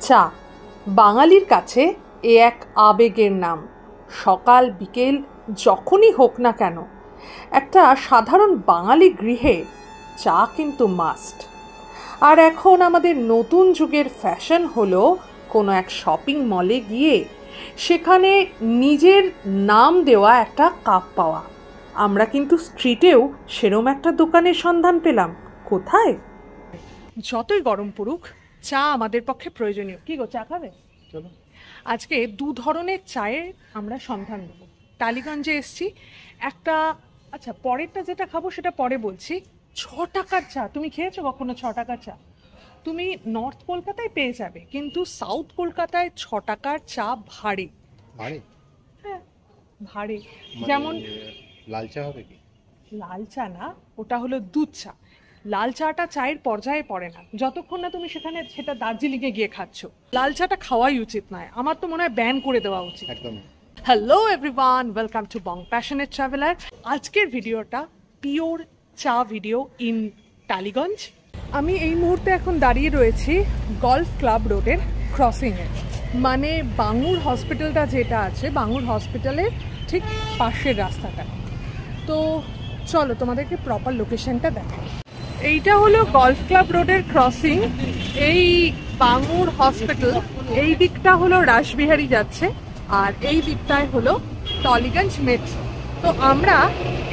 চা বাঙালির কাছে এ এক আবেগের নাম। সকাল বিকেল যখনই হোক না কেন একটা সাধারণ বাঙালি গৃহে চা কিন্তু মাস্ট। আর এখন আমাদের নতুন যুগের ফ্যাশন হলো কোনো এক শপিং মলে গিয়ে সেখানে নিজের নাম দেওয়া একটা কাপ পাওয়া। আমরা কিন্তু স্ট্রিটেও সেরম একটা দোকানের সন্ধান পেলাম। কোথায়? যতই গরম পড়ুক চা আমাদের পক্ষে প্রয়োজনীয়। কি গো, চা খাবে? চলো। আজকে দু ধরনের চায়ের আমরা সন্ধান দেবো। টালিগঞ্জে এসছি একটা, আচ্ছা পরেরটা যেটা খাবো সেটা পরে বলছি। 6 টাকার চা তুমি খেয়েছো কখনো? 6 টাকার চা তুমি নর্থ কলকাতায় পেয়ে যাবে, কিন্তু সাউথ কলকাতায় 6 টাকার চা ভারী। হ্যাঁ ভারী। যেমন লাল চা হবে কি? লাল চা না, ওটা হলো দুধ চা। লাল চাটা চায়ের পর্যায়ে পড়ে না যতক্ষণ না তুমি সেখানে সেটা দার্জিলিংয়ে গিয়ে খাচ্ছ। লাল চাটা খাওয়াই উচিত নয়, আমার তো মনে হয় ব্যান করে দেওয়া উচিত। একদম। Hello everyone, welcome to Bong passionate traveller. আজকের ভিডিওটা পিওর চা ভিডিও ইন টালিগঞ্জ। আমি এই মুহূর্তে এখন দাঁড়িয়ে রয়েছি গলফ ক্লাব রোডের ক্রসিংয়ে, মানে বাঙুর হসপিটালটা যেটা আছে, বাঙুর হসপিটালের ঠিক পাশের রাস্তাটা। তো চলো তোমাদেরকে প্রপার লোকেশনটা দেখাই। এইটা হলো গলফ ক্লাব রোডের ক্রসিং। এই বাঙুর হসপিটাল এই দিকটা হলো রাসবিহারি যাচ্ছে, আর এই দিকটায় হলো টালিগঞ্জ মেট্রো। তো আমরা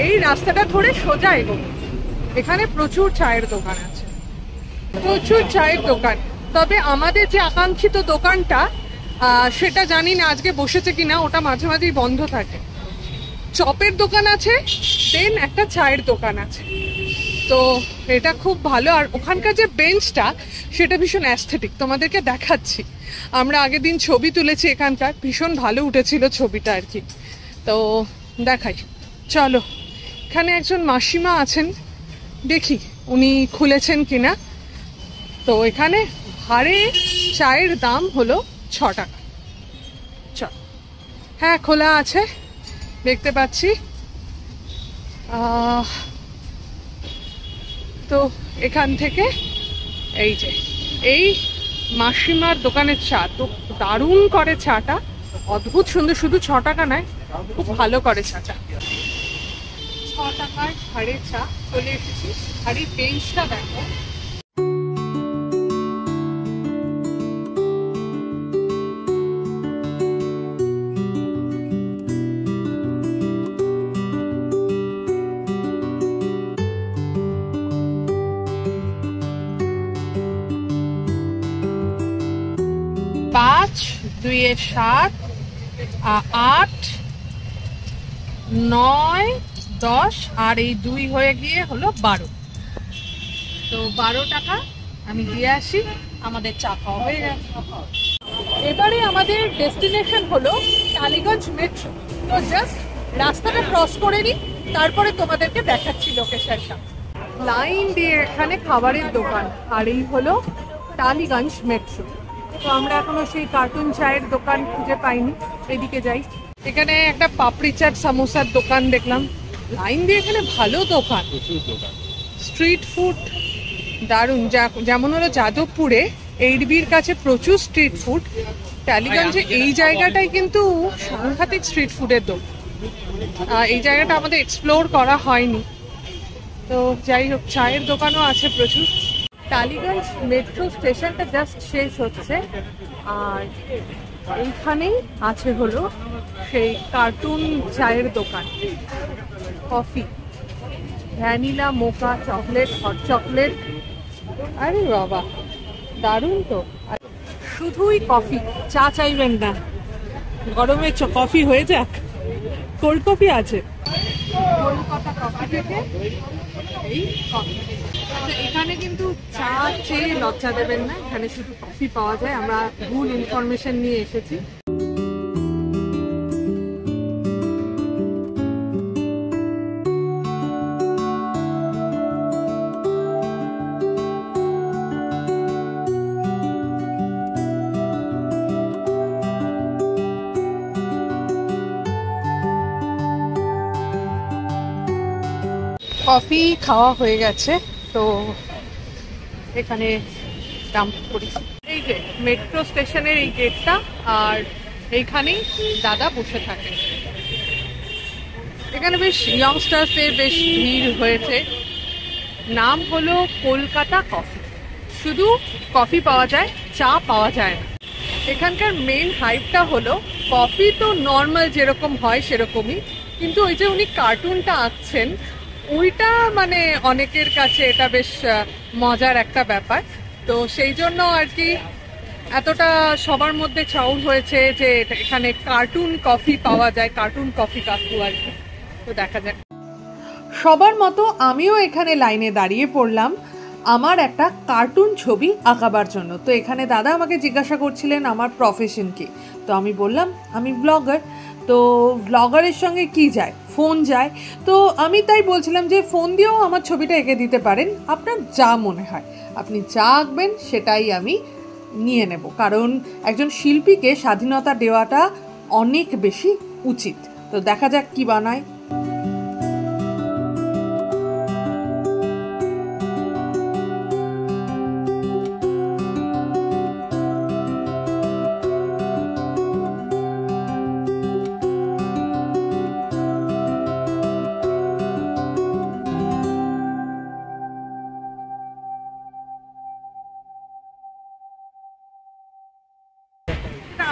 এই রাস্তাটা ধরে সোজা এগোবো। এখানে প্রচুর চায়ের দোকান আছে, প্রচুর চায়ের দোকান। তবে আমাদের যে আকাঙ্ক্ষিত দোকানটা সেটা জানি না আজকে বসেছে কিনা, ওটা মাঝে মাঝেই বন্ধ থাকে। চপের দোকান আছে, দেন একটা চায়ের দোকান আছে, তো এটা খুব ভালো। আর ওখানকার যে বেঞ্চটা সেটা ভীষণ অ্যাস্থেটিক, তোমাদেরকে দেখাচ্ছি। আমরা আগের দিন ছবি তুলেছি এখানকার, ভীষণ ভালো উঠেছিল ছবিটা আর কি। তো দেখাই, চলো। এখানে একজন মাসিমা আছেন, দেখি উনি খুলেছেন কিনা। তো এখানে ভাড়ে চায়ের দাম হলো 6 টাকা। চল, হ্যাঁ খোলা আছে দেখতে পাচ্ছি। তো এখান থেকে এই যে এই মাসিমার দোকানের চা তো দারুণ করে, চাটা অদ্ভুত সুন্দর। শুধু 6 টাকা নয়, খুব ভালো করে চাটা। 6 টাকার ভাড়ে চা চলে এসেছি। আর এই বেঞ্চটা দেখো, পাঁচ 2 এর 7, 8, 9, 10 আর এই 2 হয়ে গিয়ে হলো 12। তো 12 টাকা আমি দিয়ে আসি, আমাদের চা খাওয়া হয়ে গেছে। এবারে আমাদের ডেস্টিনেশন হলো টালিগঞ্জ মেট্রো। তো জাস্ট রাস্তাটা ক্রস করে নিই, তারপরে তোমাদেরকে দেখাচ্ছি লোকেশনটা। লাইন দিয়ে এখানে খাবারের দোকান, আর এই হলো টালিগঞ্জ মেট্রো। তো আমরা এখনো সেই কার্টুন চায়ের দোকান খুঁজে পাইনি, এদিকে যাই। এখানে একটা পাপড়ি চাট সামোসার দোকান দেখলাম লাইন দিয়ে। এখানে ভালো দোকান, স্ট্রিট ফুড দারুণ। যেমন হলো যাদবপুরে 8B'র কাছে প্রচুর স্ট্রিট ফুড, টালিগঞ্জে এই জায়গাটাই কিন্তু সাংঘাতিক স্ট্রিট ফুডের দোকান। এই জায়গাটা আমাদের এক্সপ্লোর করা হয়নি। তো যাই হোক, চায়ের দোকানও আছে প্রচুর। টালিগঞ্জ মেট্রো স্টেশনটা জাস্ট শেষ হচ্ছে, আর এইখানেই আছে হলো সেই কার্টুন চায়ের দোকান। কফি, ভ্যানিলা, মোকা, চকলেট, হট চকলেট। আরে বাবা দারুণ তো। শুধুই কফি, চা চাইবেন না, গরমে কফি হয়ে যাক। কোল্ড কফি আছে, কলকাতা কফি থেকে এই কফি। এখানে কিন্তু চা চেয়ে লজ্জা দেবেন না, এখানে শুধু কফি পাওয়া যায়। আমরা ভুল ইনফরমেশন নিয়ে এসেছি। কফি খাওয়া হয়ে গেছে, তো এখানে ডাম্প করি। এই যে মেট্রো স্টেশনের এই গেটটা, আর এইখানেই দাদা বসে থাকে। এখানে বেশ ইয়ংস্টার্সদের বেশ ভিড় হয়েছে। নাম হলো কলকাতা কফি। শুধু কফি পাওয়া যায়, চা পাওয়া যায় না। এখানকার মেন হাইপটা হলো কফি তো নর্মাল যেরকম হয় সেরকমই, কিন্তু ওই যে উনি কার্টুনটা আঁকছেন ওইটা মানে অনেকের কাছে এটা বেশ মজার একটা ব্যাপার। তো সেই জন্য আর কি এতটা সবার মধ্যে চাউর হয়েছে যে এখানে কার্টুন কফি পাওয়া যায়, কার্টুন কফি কাকু আর কি। তো দেখা যাক। সবার মতো আমিও এখানে লাইনে দাঁড়িয়ে পড়লাম আমার একটা কার্টুন ছবি আঁকাবার জন্য। তো এখানে দাদা আমাকে জিজ্ঞাসা করছিলেন আমার প্রফেশন কি। তো আমি বললাম আমি ব্লগার। তো ব্লগারের সঙ্গে কি যায়, ফোন যায়। তো আমি তাই বলছিলাম যে ফোন দিয়েও আমার ছবিটা এঁকে দিতে পারেন, আপনার যা মনে হয়, আপনি যা আঁকবেন সেটাই আমি নিয়ে নেব, কারণ একজন শিল্পীকে স্বাধীনতা দেওয়াটা অনেক বেশি উচিত। তো দেখা যাক কি বানায়।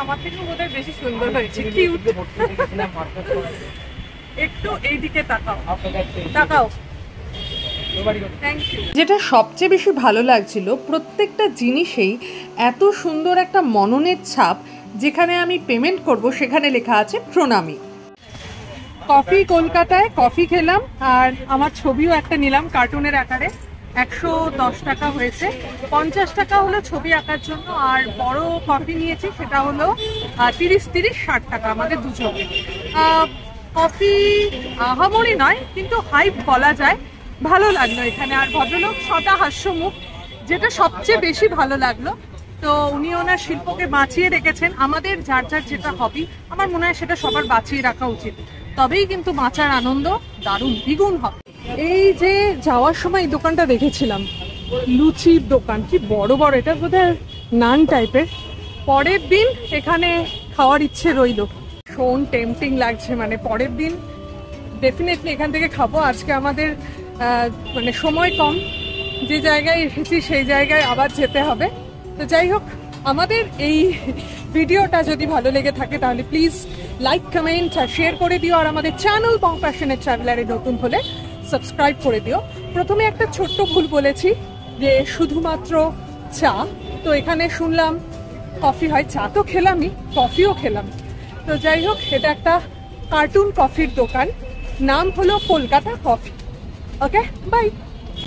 আমার থেকে বোধহয় বেশি সুন্দর হয়েছে, কিউট। একটু এইদিকে তাকাও, তাকাও। যেটা সবচেয়ে বেশি ভালো লাগছিল, প্রত্যেকটা জিনিসেই এত সুন্দর একটা মননের ছাপ। যেখানে আমি পেমেন্ট করব সেখানে লেখা আছে প্রণামী। কফি কলকাতায় কফি খেলাম, আর আমার ছবিও একটা নিলাম কার্টুনের আকারে। 110 টাকা হয়েছে। 50 টাকা হলো ছবি আঁকার জন্য, আর বড় কফি নিয়েছি সেটা হলো 30-60 টাকা আমাদের দুজনে। কফি আহামরি নয়, কিন্তু হাইপ বলা যায়। ভালো লাগলো এখানে, আর ভদ্রলোক সদা হাস্যমুখ, যেটা সবচেয়ে বেশি ভালো লাগলো। তো উনি ওনার শিল্পকে বাঁচিয়ে রেখেছেন। আমাদের যার যার যেটা হবি, আমার মনে হয় সেটা সবার বাঁচিয়ে রাখা উচিত, তবেই কিন্তু বাঁচার আনন্দ দারুণ দ্বিগুণ হবে। এই যে যাওয়ার সময় এই দোকানটা দেখেছিলাম, লুচির দোকান, কি বড় বড়, এটা বোধহয় নান টাইপের। পরের দিন এখানে খাওয়ার ইচ্ছে রইল, ভীষণ টেম্পটিং লাগছে। মানে পরের দিন ডেফিনেটলি এখান থেকে খাবো। আজকে আমাদের মানে সময় কম, যে জায়গায় এসেছি সেই জায়গায় আবার যেতে হবে। তো যাই হোক, আমাদের এই ভিডিওটা যদি ভালো লেগে থাকে তাহলে প্লিজ লাইক, কমেন্ট আর শেয়ার করে দিও। আর আমাদের চ্যানেল বং প্যাশনেট ট্রাভেলারে নতুন হলে সাবস্ক্রাইব করে দিও। প্রথমে একটা ছোট্ট ভুল বলেছি যে শুধুমাত্র চা। তো এখানে শুনলাম কফি হয়, চা তো খেলামই, কফিও খেলাম। তো যাই হোক, এটা একটা কার্টুন কফির দোকান, নাম হলো কলকাতা কফি। Okay, by.